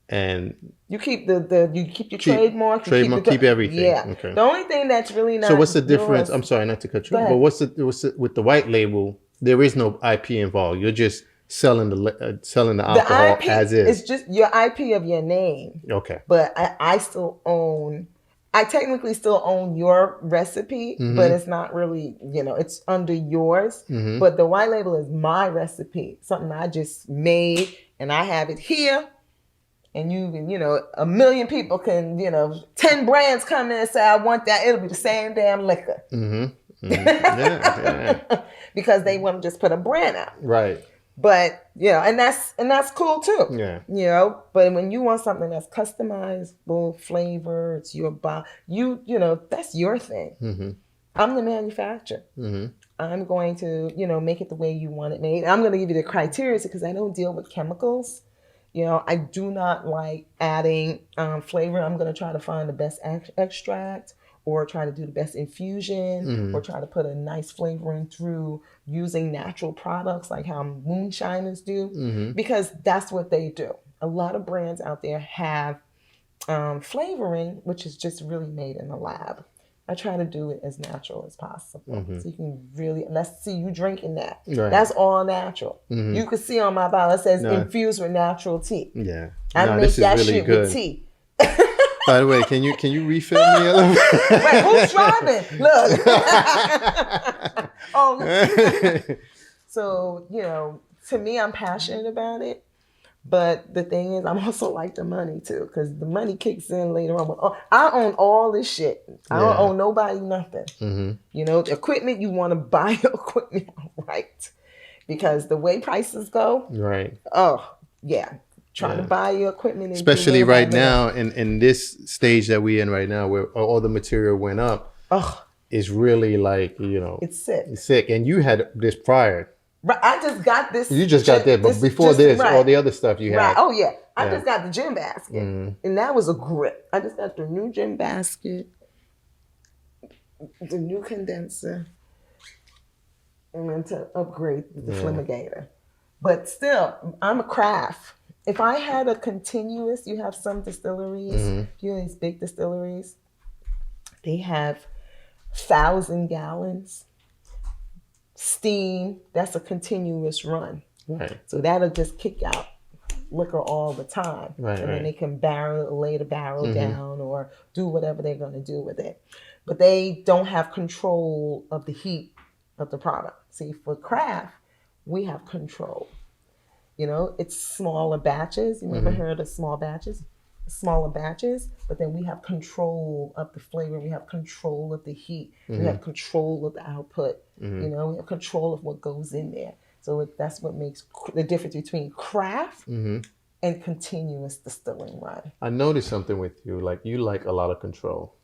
Speaker 2: and
Speaker 1: you keep you keep your trademark,
Speaker 2: keep everything.
Speaker 1: Yeah.
Speaker 2: Okay.
Speaker 1: The only thing that's really not.
Speaker 2: So what's the difference?
Speaker 1: Yours,
Speaker 2: I'm sorry, not to cut you, but what's the with the white label? There is no IP involved. You're just selling the alcohol
Speaker 1: IP,
Speaker 2: as is.
Speaker 1: It's just your IP of your name.
Speaker 2: Okay.
Speaker 1: But I still own. I technically still own your recipe,
Speaker 2: Mm-hmm.
Speaker 1: but it's not really, it's under yours.
Speaker 2: Mm-hmm.
Speaker 1: But the white label is my recipe, something I just made, and I have it here. And a million people can, 10 brands come in and say, I want that. It'll be the same damn liquor.
Speaker 2: Mm-hmm. Mm-hmm. Yeah.
Speaker 1: Because they want to just put a brand out.
Speaker 2: Right.
Speaker 1: But, and that's cool too.
Speaker 2: Yeah.
Speaker 1: But when you want something that's customizable flavor, it's your that's your thing.
Speaker 2: Mm-hmm.
Speaker 1: I'm the manufacturer.
Speaker 2: Mm-hmm.
Speaker 1: I'm going to, make it the way you want it made. I'm going to give you the criteria because I don't deal with chemicals. I do not like adding flavor. I'm going to try to find the best extract or try to do the best infusion
Speaker 2: Mm-hmm.
Speaker 1: or try to put a nice flavoring through using natural products like how moonshiners do
Speaker 2: Mm-hmm.
Speaker 1: because that's what they do. A lot of brands out there have flavoring, which is just really made in the lab. I try to do it as natural as possible.
Speaker 2: Mm-hmm.
Speaker 1: So you can really, let's see you drinking that.
Speaker 2: Right.
Speaker 1: That's all natural.
Speaker 2: Mm-hmm.
Speaker 1: You can see on my bottle, it says infused with natural tea.
Speaker 2: Yeah.
Speaker 1: I make that really shit good. With tea.
Speaker 2: By the way, can you refill me a little bit?
Speaker 1: Wait, who's driving? Look. Oh, so, to me, I'm passionate about it. But the thing is, I'm also like the money too, because the money kicks in later on. I own all this shit. I don't owe nobody nothing.
Speaker 2: Mm-hmm.
Speaker 1: The equipment, you want to buy your equipment right, because the way prices go.
Speaker 2: Right.
Speaker 1: Oh yeah, trying to buy your equipment,
Speaker 2: especially right now in this stage that we're in right now, where all the material went up.
Speaker 1: Oh,
Speaker 2: it's really like
Speaker 1: it's sick.
Speaker 2: It's sick, and you had this prior.
Speaker 1: Right, I just got this.
Speaker 2: You just got that, but before this, all the other stuff you had.
Speaker 1: Right. Oh yeah, I just got the gym basket, and that was a grip. I just got the new gym basket, the new condenser, and then to upgrade the fumigator. But still, I'm a craft. If I had a continuous, you have some distilleries, these big distilleries, they have 1,000 gallons. Steam, that's a continuous run.
Speaker 2: Right.
Speaker 1: So that'll just kick out liquor all the time.
Speaker 2: Right,
Speaker 1: and then they can lay the barrel down or do whatever they're going to do with it. But they don't have control of the heat of the product. See, for craft, we have control. It's smaller batches. You ever heard of small batches? Smaller batches, but then we have control of the flavor. We have control of the heat. We have control of the output. We have control of what goes in there. So that's what makes the difference between craft and continuous distilling run.
Speaker 2: I noticed something with you. Like you like a lot of control.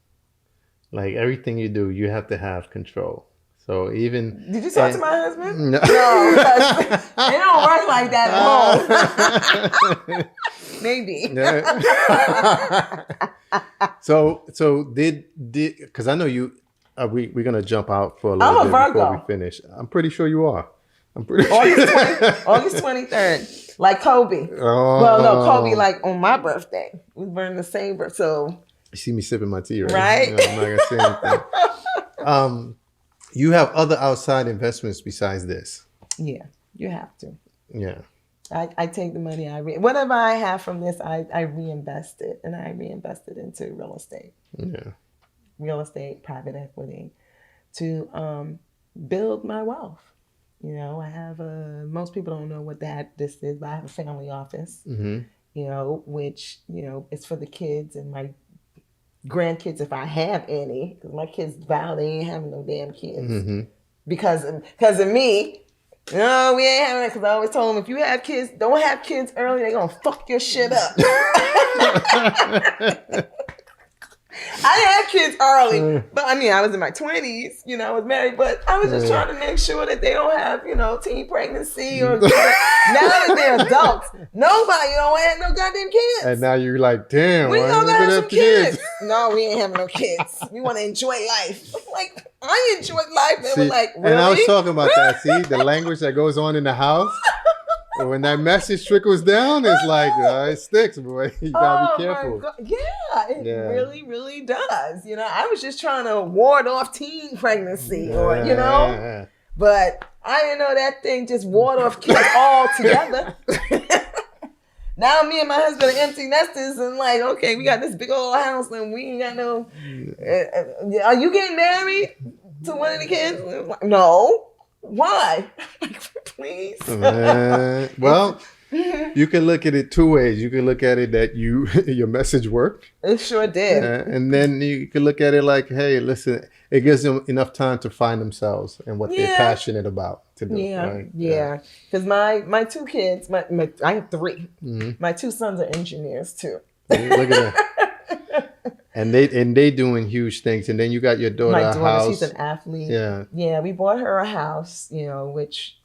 Speaker 2: Like everything you do, you have to have control. So even
Speaker 1: did you talk to my husband?
Speaker 2: No,
Speaker 1: it don't work like that at home. Maybe.
Speaker 2: So did because I know you. We're gonna jump out for a little bit before we finish. I'm pretty sure you are. I'm pretty sure.
Speaker 1: August 23rd, like Kobe.
Speaker 2: Oh.
Speaker 1: Well, no, Kobe like on my birthday. We burn the same birthday. So
Speaker 2: you see me sipping my tea, right?
Speaker 1: Right.
Speaker 2: I'm not gonna say anything. You have other outside investments besides this.
Speaker 1: Yeah, you have to.
Speaker 2: Yeah.
Speaker 1: I take the money, whatever I have from this, I reinvest it, and I reinvest it into real estate.
Speaker 2: Yeah.
Speaker 1: Real estate, private equity, to build my wealth. You know, I have most people don't know what this is, but I have a family office,
Speaker 2: Mm-hmm.
Speaker 1: you know, which, you know, is for the kids and my grandkids if I have any, because my kids vow they ain't having no damn kids.
Speaker 2: Mm-hmm.
Speaker 1: Because of me. No, we ain't having it, because I always told them, if you have kids, don't have kids early, they're going to fuck your shit up. I had kids early, but I mean, I was in my 20s, you know, I was married, but I was just trying to make sure that they don't have, you know, teen pregnancy or now that they're adults, nobody don't have no goddamn kids.
Speaker 2: And now you're like, damn,
Speaker 1: We
Speaker 2: why
Speaker 1: don't
Speaker 2: you
Speaker 1: have
Speaker 2: gonna
Speaker 1: some
Speaker 2: have
Speaker 1: kids. No, we ain't having no kids. We want to enjoy life. Like, I enjoyed life. They were like, really?
Speaker 2: And I was talking about that. See, the language that goes on in the house. When that message trickles down, it's like, it sticks, boy. You gotta be careful.
Speaker 1: Yeah, it really, really does. You know, I was just trying to ward off teen pregnancy or, you know, but I didn't know that thing just ward off kids altogether. Now me and my husband are empty nesters and like, okay, we got this big old house and we ain't got no, are you getting married to one of the kids? Like, no. Why? Please.
Speaker 2: Well, you can look at it two ways. You can look at it that your message worked.
Speaker 1: It sure did.
Speaker 2: And then you can look at it like, hey, listen, it gives them enough time to find themselves and what they're passionate about to do.
Speaker 1: Yeah,
Speaker 2: right?
Speaker 1: yeah. Because my two kids, I have three. Mm-hmm. My two sons are engineers too.
Speaker 2: Look at that. And they doing huge things. And then you got your daughter.
Speaker 1: My daughter,
Speaker 2: house.
Speaker 1: she's an athlete.
Speaker 2: Yeah.
Speaker 1: Yeah, we bought her a house, you know, which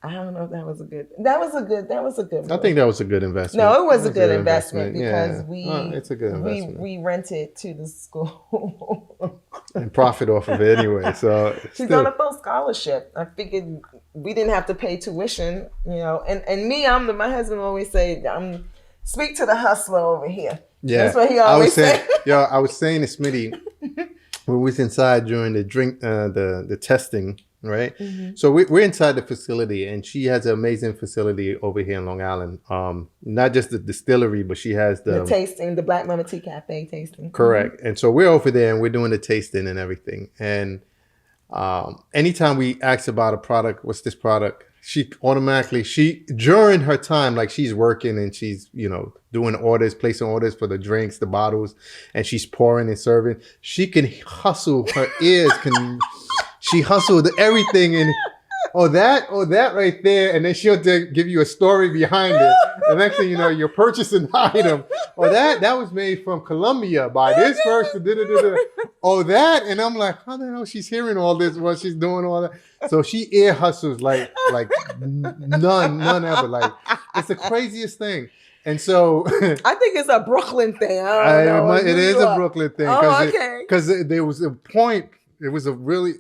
Speaker 1: I don't know if that was a good move.
Speaker 2: I think that was a good investment.
Speaker 1: No, it was a good investment because
Speaker 2: it's a good investment.
Speaker 1: we rented to the school.
Speaker 2: And profit off of it anyway. So
Speaker 1: she's on a full scholarship. I figured we didn't have to pay tuition, you know. And me, my husband always say, speak to the hustler over here. Yeah, that's what he always say.
Speaker 2: I was saying to Smitty when we was inside during the testing, right? Mm-hmm. So we're inside the facility, and she has an amazing facility over here in Long Island. Not just the distillery, but she has the
Speaker 1: tasting, the Black Momma Tea Cafe tasting.
Speaker 2: Correct. Mm-hmm. And so we're over there, and we're doing the tasting and everything. And anytime we ask about a product, what's this product? She automatically, during her time, like she's working and she's, you know, doing orders, placing orders for the drinks, the bottles, and she's pouring and serving. She can hustle, her ears she hustled everything. And that right there. And then she'll give you a story behind it. The next thing you know, you're purchasing the item. That was made from Colombia by this person. That. And I'm like, how the hell she's hearing all this while she's doing all that? So she ear hustles like none ever. Like, it's the craziest thing. And so
Speaker 1: I think it's a Brooklyn thing. I don't know.
Speaker 2: It is a Brooklyn thing. Because there was a point. It was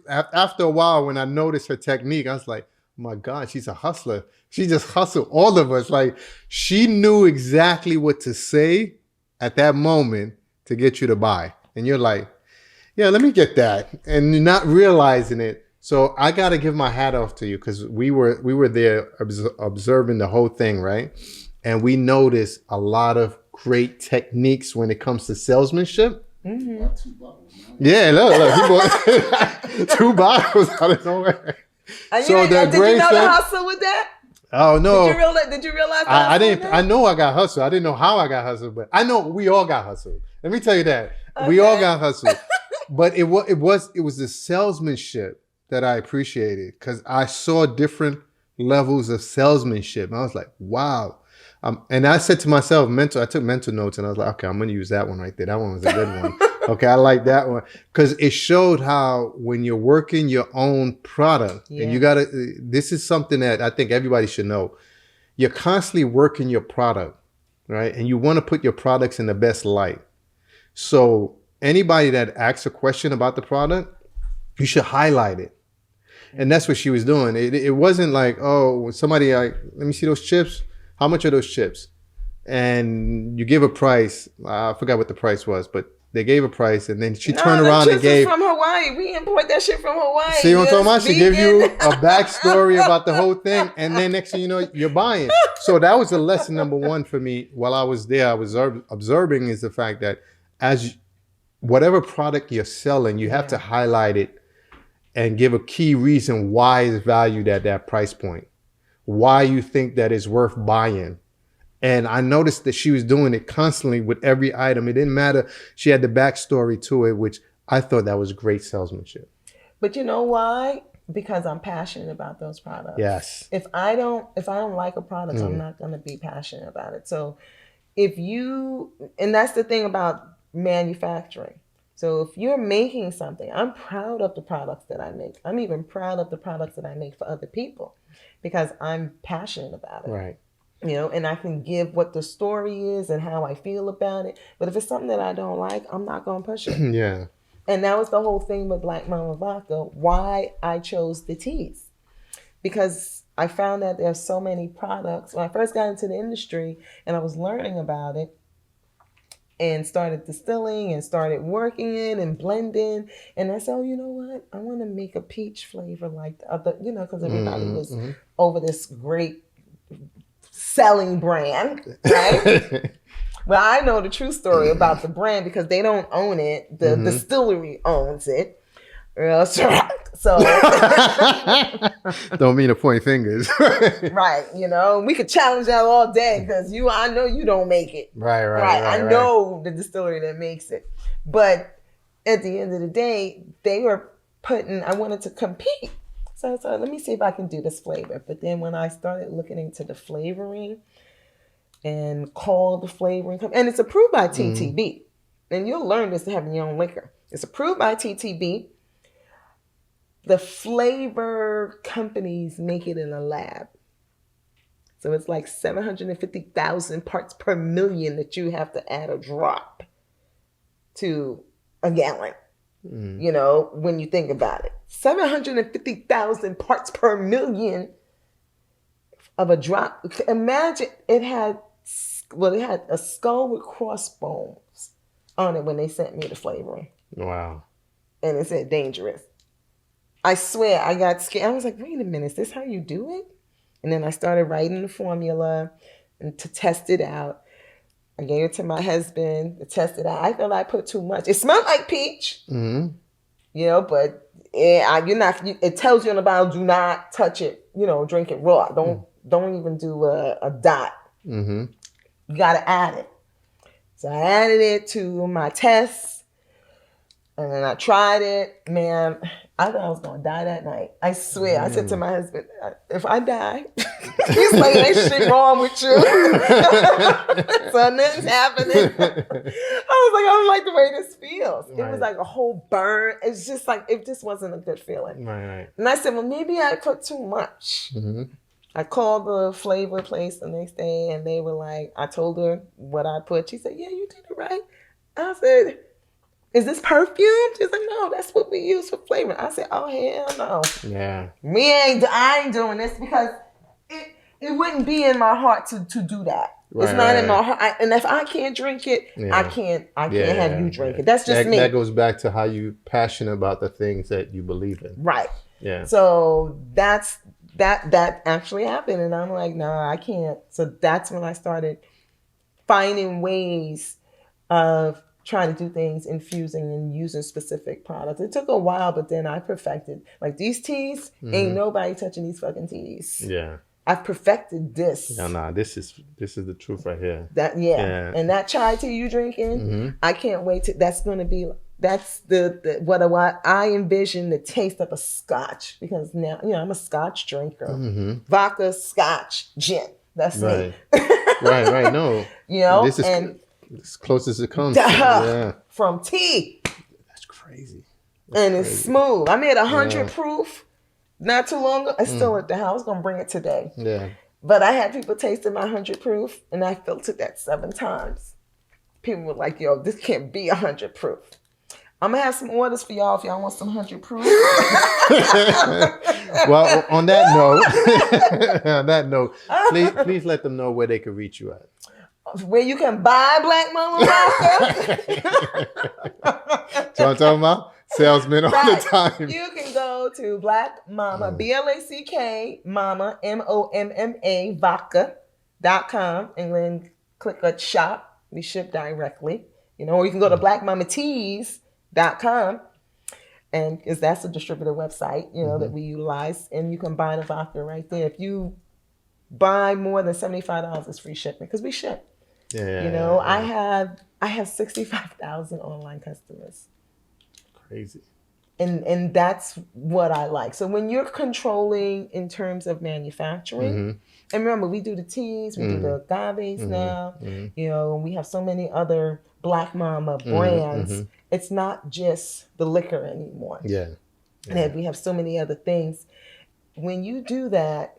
Speaker 2: after a while when I noticed her technique, I was like, oh my God, she's a hustler. She just hustled all of us. Like, she knew exactly what to say at that moment to get you to buy. And you're like, yeah, let me get that. And you're not realizing it. So I got to give my hat off to you because we were there observing the whole thing, right? And we noticed a lot of great techniques when it comes to salesmanship. Mm-hmm. Yeah, look, he bought 2 bottles out of nowhere.
Speaker 1: Did you know the hustle with that?
Speaker 2: Oh no!
Speaker 1: Did you realize?
Speaker 2: I didn't. I know I got hustled. I didn't know how I got hustled, but I know we all got hustled. Let me tell you that we all got hustled. But it was the salesmanship that I appreciated because I saw different levels of salesmanship. And I was like, wow. And I said to myself, I took mental notes and I was like, okay, I'm going to use that one right there. That one was a good one. Okay, I like that one. Because it showed how when you're working your own product, and you got to, this is something that I think everybody should know. You're constantly working your product, right? And you want to put your products in the best light. So anybody that asks a question about the product, you should highlight it. And that's what she was doing. It wasn't like, oh, somebody like, let me see those chips. How much are those chips? And you give a price. I forgot what the price was, but they gave a price, and then she turned around and gave.
Speaker 1: From Hawaii, we import that shit from Hawaii.
Speaker 2: See what I'm talking about? She gives you a backstory about the whole thing, and then next thing you know, you're buying. So that was a lesson number one for me. While I was there, I was observing is the fact that whatever product you're selling, you have to highlight it and give a key reason why it's valued at that price point, why you think that it's worth buying. And I noticed that she was doing it constantly with every item. It didn't matter. She had the backstory to it, which I thought that was great salesmanship.
Speaker 1: But you know why? Because I'm passionate about those products.
Speaker 2: Yes.
Speaker 1: If I don't like a product, I'm not going to be passionate about it. So and that's the thing about manufacturing. So if you're making something, I'm proud of the products that I make. I'm even proud of the products that I make for other people because I'm passionate about it.
Speaker 2: Right.
Speaker 1: And I can give what the story is and how I feel about it. But if it's something that I don't like, I'm not going to push it.
Speaker 2: Yeah.
Speaker 1: And that was the whole thing with Black Momma Vodka, why I chose the teas. Because I found that there's so many products. When I first got into the industry and I was learning about it and started distilling and started working it and blending. And I said, oh, you know what? I want to make a peach flavor like the other, because everybody was over this great selling brand, right? Well, I know the true story about the brand because they don't own it. The distillery owns it. So
Speaker 2: don't mean to point fingers.
Speaker 1: Right. We could challenge that all day because I know you don't make it.
Speaker 2: Right.
Speaker 1: I know the distillery that makes it. But at the end of the day, they were I wanted to compete. So I thought, let me see if I can do this flavor. But then when I started looking into the flavoring and called the flavoring company, and it's approved by TTB. And you'll learn this to having your own liquor. It's approved by TTB. The flavor companies make it in a lab. So it's like 750,000 parts per million that you have to add a drop to a gallon. When you think about it. 750,000 parts per million of a drop. Imagine it had a skull with crossbones on it when they sent me the flavoring.
Speaker 2: Wow.
Speaker 1: And it said dangerous. I swear I got scared. I was like, wait a minute, is this how you do it? And then I started writing the formula and to test it out. I gave it to my husband to test it out. I thought I put too much. It smelled like peach, but it tells you on the bottle, do not touch it, drink it raw. Don't even do a dot. You got to add it. So I added it to my tests and then I tried it. Man, I thought I was going to die that night. I swear. I said to my husband, if I die, he's like, ain't shit wrong with you. So nothing's happening. I was like, I don't like the way this feels. Right. It was like a whole burn. It's just like, it just wasn't a good feeling.
Speaker 2: Right.
Speaker 1: And I said, well, maybe I put too much. I called the flavor place the next day and they were like, I told her what I put. She said, yeah, you did it right. I said, is this perfume? She's like, no, that's what we use for flavor. I said, oh, hell no.
Speaker 2: Yeah.
Speaker 1: I ain't doing this because it wouldn't be in my heart to do that. Right, it's not in my heart. And if I can't drink it, I can't have you drink it. That's just me.
Speaker 2: That goes back to how you passionate about the things that you believe in.
Speaker 1: Right.
Speaker 2: Yeah.
Speaker 1: So that actually happened. And I'm like, no, I can't. So that's when I started finding ways of trying to do things, infusing and using specific products. It took a while, but then I perfected. Like these teas, ain't nobody touching these fucking teas. Yeah. I've perfected this.
Speaker 2: No, this is the truth right here.
Speaker 1: And that chai tea you drinking, I can't wait to. That's the what I envision the taste of a scotch because now I'm a scotch drinker. Vodka, scotch, gin. That's me.
Speaker 2: Right. No, this is as close as it comes.
Speaker 1: From tea.
Speaker 2: That's crazy.
Speaker 1: It's smooth. I made 100 proof not too long ago. It's still at the house. Gonna bring it today. Yeah. But I had people tasting my 100 proof, and I filtered that 7 times. People were like, "Yo, this can't be 100 proof." I'm gonna have some orders for y'all if y'all want some 100 proof.
Speaker 2: Well, on that note, please let them know where they can reach you at.
Speaker 1: Where you can buy Black Momma Vodka.
Speaker 2: So I'm talking about salesmen all the time.
Speaker 1: You can go to Black Momma, BLACK, Momma, MOMMA, vodka.com and then click on shop. We ship directly. Or you can go to blackmommateas.com And because that's a distributor website, that we utilize, and you can buy the vodka right there. If you buy more than $75, it's free shipping because we ship.
Speaker 2: Yeah.
Speaker 1: I have 65,000 online customers.
Speaker 2: Crazy.
Speaker 1: And that's what I like. So when you're controlling in terms of manufacturing, and remember, we do the teas, we do the agaves now, and we have so many other Black Momma brands. It's not just the liquor anymore.
Speaker 2: Yeah.
Speaker 1: And we have so many other things. When you do that,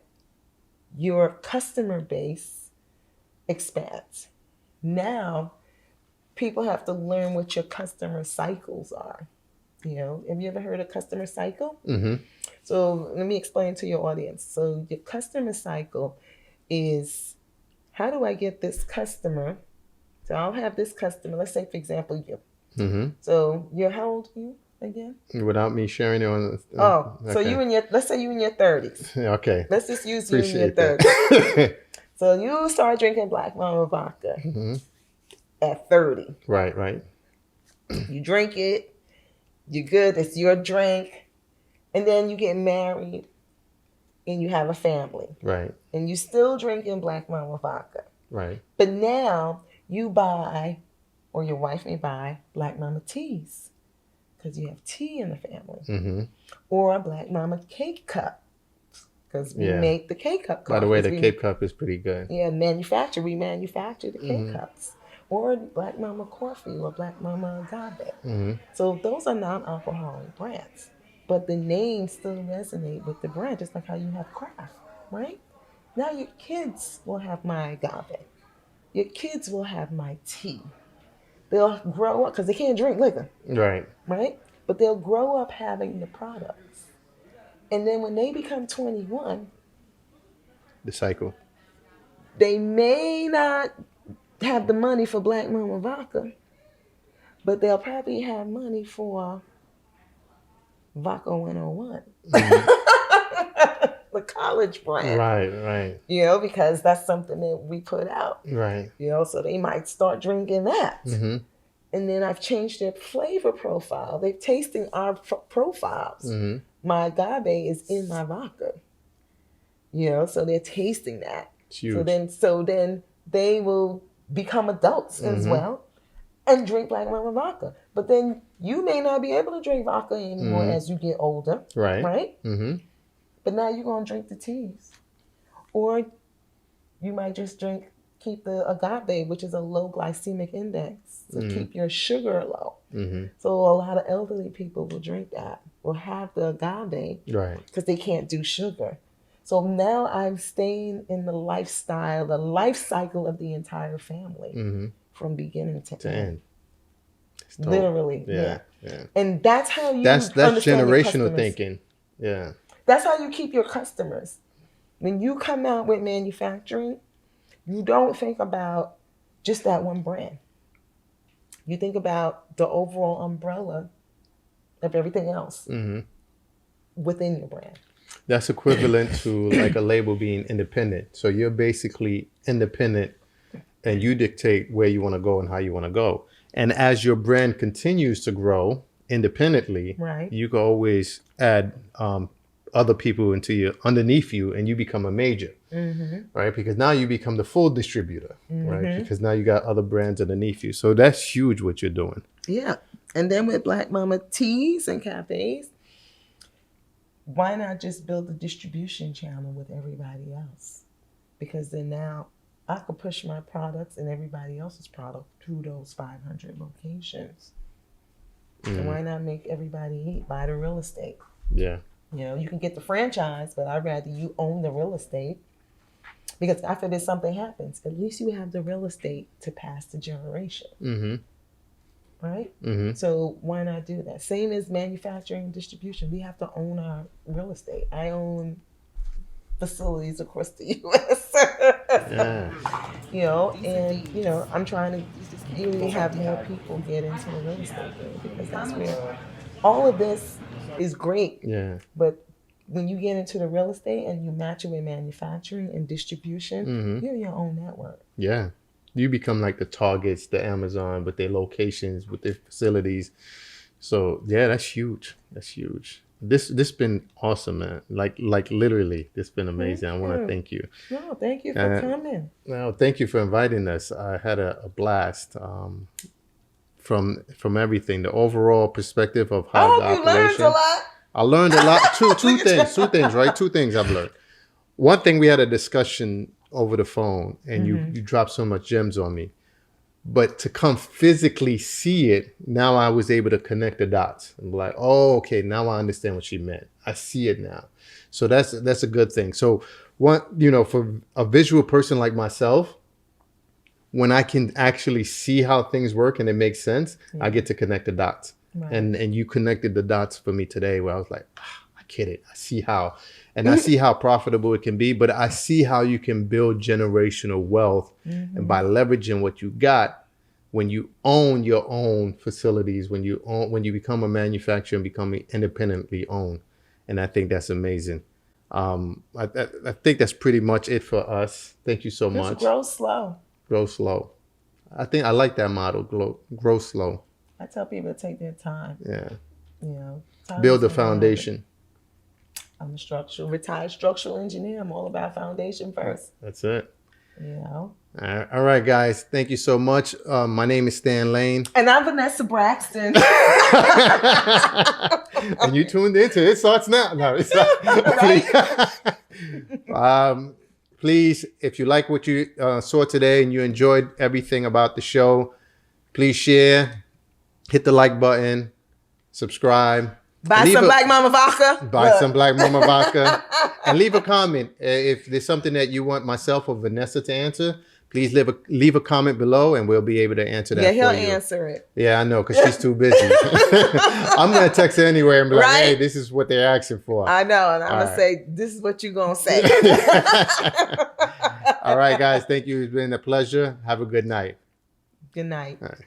Speaker 1: your customer base expands. Now, people have to learn what your customer cycles are. Have you ever heard of customer cycle? So let me explain to your audience. So your customer cycle is, how do I get this customer? So I'll have this customer, let's say, for example, you. So how old are you again?
Speaker 2: Without me sharing it on.
Speaker 1: Okay. So let's say you in your 30s.
Speaker 2: Okay.
Speaker 1: Let's just use
Speaker 2: Appreciate
Speaker 1: you in your 30s. So you start drinking Black Momma Vodka at 30.
Speaker 2: Right.
Speaker 1: You drink it. You're good. It's your drink. And then you get married and you have a family.
Speaker 2: Right.
Speaker 1: And you still drinking Black Momma Vodka.
Speaker 2: Right.
Speaker 1: But now you buy, or your wife may buy, Black Momma teas because you have tea in the family. Or a Black Momma cake cup because we make the cake cup.
Speaker 2: By the way, the cake cup is pretty good.
Speaker 1: Yeah, we manufacture the cake cups. Or Black Momma coffee or Black Momma agave. So those are non-alcoholic brands. But the names still resonate with the brand, just like how you have craft, right? Now your kids will have my agave. Your kids will have my tea. They'll grow up, because they can't drink liquor.
Speaker 2: Right.
Speaker 1: Right? But they'll grow up having the products. And then when they become 21,
Speaker 2: the cycle.
Speaker 1: They may not have the money for Black Momma Vodka, but they'll probably have money for Vodka 101. The college brand.
Speaker 2: Right.
Speaker 1: Because that's something that we put out.
Speaker 2: Right.
Speaker 1: So they might start drinking that. And then I've changed their flavor profile. They're tasting our profiles. My agave is in my vodka. So they're tasting that.
Speaker 2: It's huge.
Speaker 1: So then they will become adults as well and drink Black Momma Vodka. But then you may not be able to drink vodka anymore as you get older. Right? But now you're going to drink the teas. Or you might just keep the agave, which is a low glycemic index, to keep your sugar low. So a lot of elderly people will drink that, will have the agave because they can't do sugar. So now I'm staying in the lifestyle, the life cycle of the entire family from beginning to end. Literally. Yeah. And that's how you
Speaker 2: That's generational
Speaker 1: your
Speaker 2: thinking. Yeah.
Speaker 1: That's how you keep your customers. When you come out with manufacturing, you don't think about just that one brand. You think about the overall umbrella of everything else within your brand.
Speaker 2: That's equivalent to like a label being independent. So you're basically independent and you dictate where you want to go and how you want to go. And as your brand continues to grow independently, you can always add other people underneath you and you become a major, right? Because now you become the full distributor, right? Because now you got other brands underneath you. So that's huge what you're doing.
Speaker 1: Yeah. And then with Black Momma teas and cafes, why not just build a distribution channel with everybody else? Because then now I could push my products and everybody else's product through those 500 locations. And why not make everybody buy the real estate?
Speaker 2: Yeah.
Speaker 1: You can get the franchise, but I'd rather you own the real estate. Because after this something happens, at least you have the real estate to pass the generation. Right? So why not do that? Same as manufacturing and distribution. We have to own our real estate. I own facilities across the U.S. I'm trying to really have more people get into the real estate game because that's where all of this is great.
Speaker 2: Yeah.
Speaker 1: But when you get into the real estate and you match it with manufacturing and distribution, you're your own network.
Speaker 2: Yeah. You become like the Targets, the Amazon, with their locations, with their facilities. So yeah, that's huge. That's huge. This been awesome, man. Like literally, this been amazing. I want to thank you.
Speaker 1: No, thank you for coming.
Speaker 2: No, thank you for inviting us. I had a blast. From everything, the overall perspective of
Speaker 1: I
Speaker 2: how
Speaker 1: hope
Speaker 2: the
Speaker 1: you learned
Speaker 2: operation.
Speaker 1: a lot.
Speaker 2: I learned a lot. Two things, right? Two things I've learned. One thing, we had a discussion over the phone, and you dropped so much gems on me. But to come physically see it, now I was able to connect the dots and be like, oh, okay, now I understand what she meant. I see it now. So that's a good thing. So for a visual person like myself, when I can actually see how things work and it makes sense, I get to connect the dots. Right. And you connected the dots for me today, where I was like, I get it. I see how. And I see how profitable it can be, but I see how you can build generational wealth. And by leveraging what you got, when you own your own facilities, when you become a manufacturer and become independently owned. And I think that's amazing. I think that's pretty much it for us. Thank you so much.
Speaker 1: Just grow slow.
Speaker 2: Grow slow. I think I like that model. Grow slow.
Speaker 1: I tell people to take their time.
Speaker 2: Yeah.
Speaker 1: Build
Speaker 2: the foundation.
Speaker 1: I'm a retired structural engineer. I'm all about foundation first.
Speaker 2: That's it.
Speaker 1: All
Speaker 2: right, guys. Thank you so much. My name is Stan Lane.
Speaker 1: And I'm Vanessa Braxton.
Speaker 2: And you tuned into It Starts Now. No, it's not. Please, if you like what you saw today and you enjoyed everything about the show, please share, hit the like button, subscribe.
Speaker 1: Buy some Black Momma Vodka.
Speaker 2: Buy some Black Momma Vodka. And leave a comment. If there's something that you want myself or Vanessa to answer, please leave a comment below and we'll be able to answer that for you.
Speaker 1: Yeah, he'll answer it.
Speaker 2: Yeah, I know, because she's too busy. I'm going to text her anyway and be like, hey, this is what they're asking for.
Speaker 1: I know, and I'm going to say, this is what you're going to say.
Speaker 2: All right, guys. Thank you. It's been a pleasure. Have a good night.
Speaker 1: Good night.
Speaker 2: All right.